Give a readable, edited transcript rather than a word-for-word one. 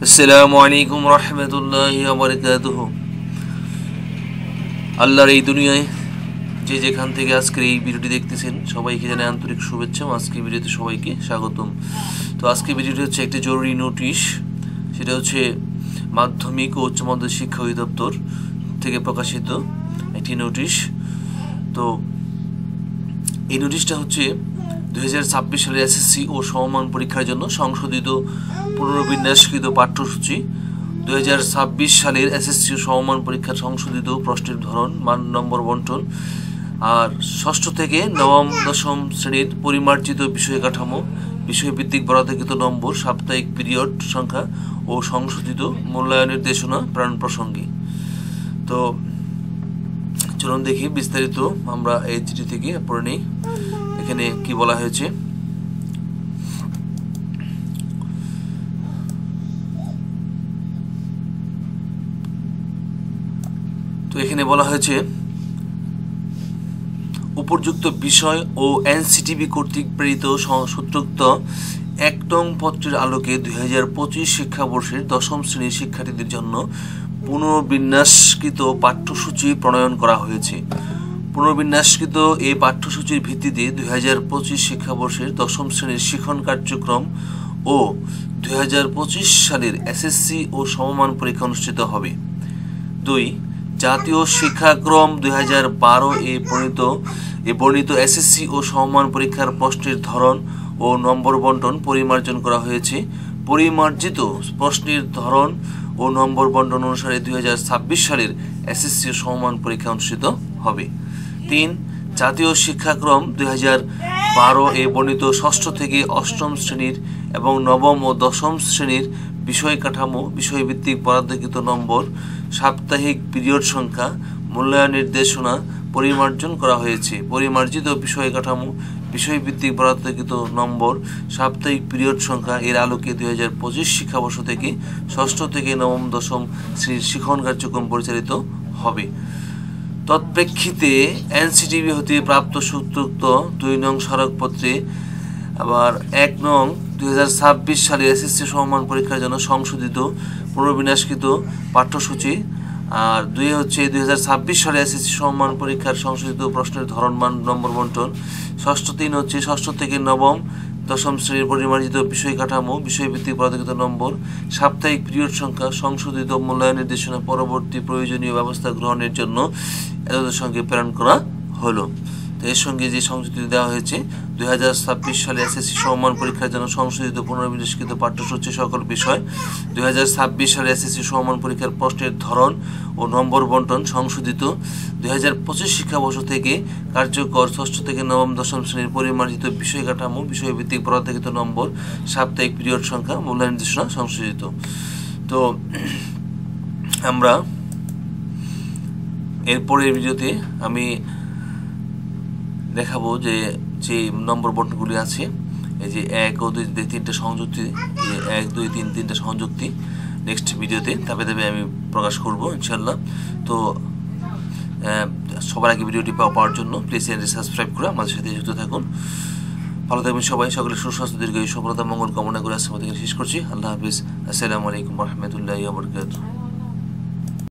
আসসালামু আলাইকুম রহমতুল্লাহি ওয়া বারাকাতুহু। আল্লাহর এই দুনিয়ায় যে যেখান থেকে আজকের এই ভিডিওটি দেখতেছেন সবাইকে জানাই আন্তরিক শুভেচ্ছা। আজকের ভিডিওতে সবাইকে স্বাগতম। তো আজকের ভিডিওটি হচ্ছে একটি জরুরি নোটিশ, সেটা হচ্ছে মাধ্যমিক ও উচ্চ মাধ্যমিক শিক্ষা অধিদপ্তর থেকে প্রকাশিত একটি নোটিশ। তো এই নোটিশটা হচ্ছে 2026 সালের এসএসসি ও সমমান পরীক্ষার জন্য সংশোধিত পুনর্বিন্যাসকৃত পাঠ্যসূচি, 2026 সালের এসএসসি ও সমমান পরীক্ষার সংশোধিত প্রশ্নের ধরন, মান, নম্বর বন্টন, আর ষষ্ঠ থেকে নবম দশম শ্রেণীর পরিমার্জিত বিষয় কাঠামো, বিষয়ভিত্তিক বরাদ্দকৃত নম্বর, সাপ্তাহিক পিরিয়ড সংখ্যা ও সংশোধিত মূল্যায়ন নির্দেশনা প্রাণ প্রসঙ্গে। তো চলুন দেখি বিস্তারিত আমরা এই চিঠি থেকে পড়ে নিই এখানে কি বলা হয়েছে। তো এখানে বলা হয়েছে, উপযুক্ত বিষয় ও এনসিটিবি কর্তৃক প্রেরিত সূত্রোক্ত ১ নং পত্রের আলোকে 2025 শিক্ষাবর্ষের দশম শ্রেণীর শিক্ষার্থীদের জন্য পুনর্বিন্যাসকৃত পাঠ্যসূচি প্রণয়ন করা হয়েছে। পুনর্বিন্যাসকৃত এই পাঠ্যসূচির ভিত্তিতে 2025 শিক্ষাবর্ষের দশম শ্রেণীর শিক্ষণ কার্যক্রম ও 2025 সালের এসএসসি ও সমমান পরীক্ষা অনুষ্ঠিত হবে। ২. জাতীয় শিক্ষাক্রম 2012 এ বর্ণিত এসএসসি ও সমমান পরীক্ষার প্রশ্নের ধরন ও নম্বর বন্টন পরিমার্জন করা হয়েছে। পরিমার্জিত প্রশ্নের ধরন ও নম্বর বন্টন অনুসারে 2026 সালের এসএসসি ও সমমান পরীক্ষা অনুষ্ঠিত হবে। ৩. জাতীয় শিক্ষাক্রম 2012 এ বর্ণিত ষষ্ঠ থেকে অষ্টম শ্রেণীর এবং নবম ও দশম শ্রেণীর বিষয় কাঠামো, বিষয়ভিত্তিক বরাদ্দকৃত নম্বর, সাপ্তাহিক পিরিয়ড সংখ্যা, মূল্যায়ন নির্দেশনা পরিমার্জন করা হয়েছে। পরিমার্জিত বিষয় কাঠামো, বিষয়ভিত্তিক বরাদ্দকৃত নম্বর, সাপ্তাহিক পিরিয়ড সংখ্যা এর আলোকে 2025 শিক্ষাবর্ষ থেকে ষষ্ঠ থেকে নবম দশম শ্রেণীর শিক্ষণ কার্যক্রম পরিচালিত হবে। তৎপ্রেক্ষিতে এনসিটিবি হতে প্রাপ্ত সূত্রোক্ত ২ নং স্মারকপত্রে আবার ১ নং 2026 সালের এসএসসি সমমান পরীক্ষার জন্য সংশোধিত পুনর্বিন্যাসকৃত পাঠ্যসূচি, আর ২ হচ্ছে 2026 সালে এসএসসি সমমান পরীক্ষার সংশোধিত প্রশ্নের ধরন, মান, নম্বর বন্টন। ষষ্ঠ ৩ হচ্ছে ষষ্ঠ থেকে নবম দশম শ্রেণীর পরিমার্জিত বিষয় কাঠামো, বিষয়ভিত্তিক বরাদ্দকৃত নম্বর, সাপ্তাহিক পিরিয়ড সংখ্যা, সংশোধিত মূল্যায়ন নির্দেশনা পরবর্তী প্রয়োজনীয় ব্যবস্থা গ্রহণের জন্য এদের সঙ্গে প্রেরণ করা হলো। তো এর সঙ্গে যে সংযুক্তি দেওয়া হয়েছে, 2026 সালে এসএসসি সমমান পরীক্ষার জন্য সংশোধিত পুনর্বিন্যাসকৃত পাঠ্যসূচি সকল বিষয়, 2026 সালে এসএসসি সমমান পরীক্ষার প্রশ্নের ধরন ও নম্বর বন্টন সংশোধিত, 2025 শিক্ষাবর্ষ থেকে কার্যকর ষষ্ঠ থেকে নবম দশম শ্রেণীর পরিমার্জিত বিষয় কাঠামো, বিষয়ভিত্তিক বরাদ্দকৃত নম্বর, সাপ্তাহিক পিরিয়ড সংখ্যা, মূল্যায়ন নির্দেশনা সংশোধিত। তো আমরা এরপরের ভিডিওতে আমি দেখাবো যে নম্বর বন্টনগুলি আছে, এই যে ১ ও ২, ৩টা সংযুক্তি, ১, ২, ৩, ৩টা সংযুক্তি নেক্সট ভিডিওতে ধাপে ধাপে আমি প্রকাশ করব ইনশাল্লাহ। তো সবার আগে ভিডিওটি পাওয়ার জন্য প্লিজ চ্যানেলটি সাবস্ক্রাইব করে আমাদের সাথে যুক্ত থাকুন। ভালো থাকবেন সবাই, সকলের সুস্বাস্থ্য, দীর্ঘায়ু, সফলতা, মঙ্গল কামনা করে আজকের মতো শেষ করছি। আল্লাহ হাফিজ। আসসালামু আলাইকুম রহমতুল্লাহি ওয়া বারাকাতুহু।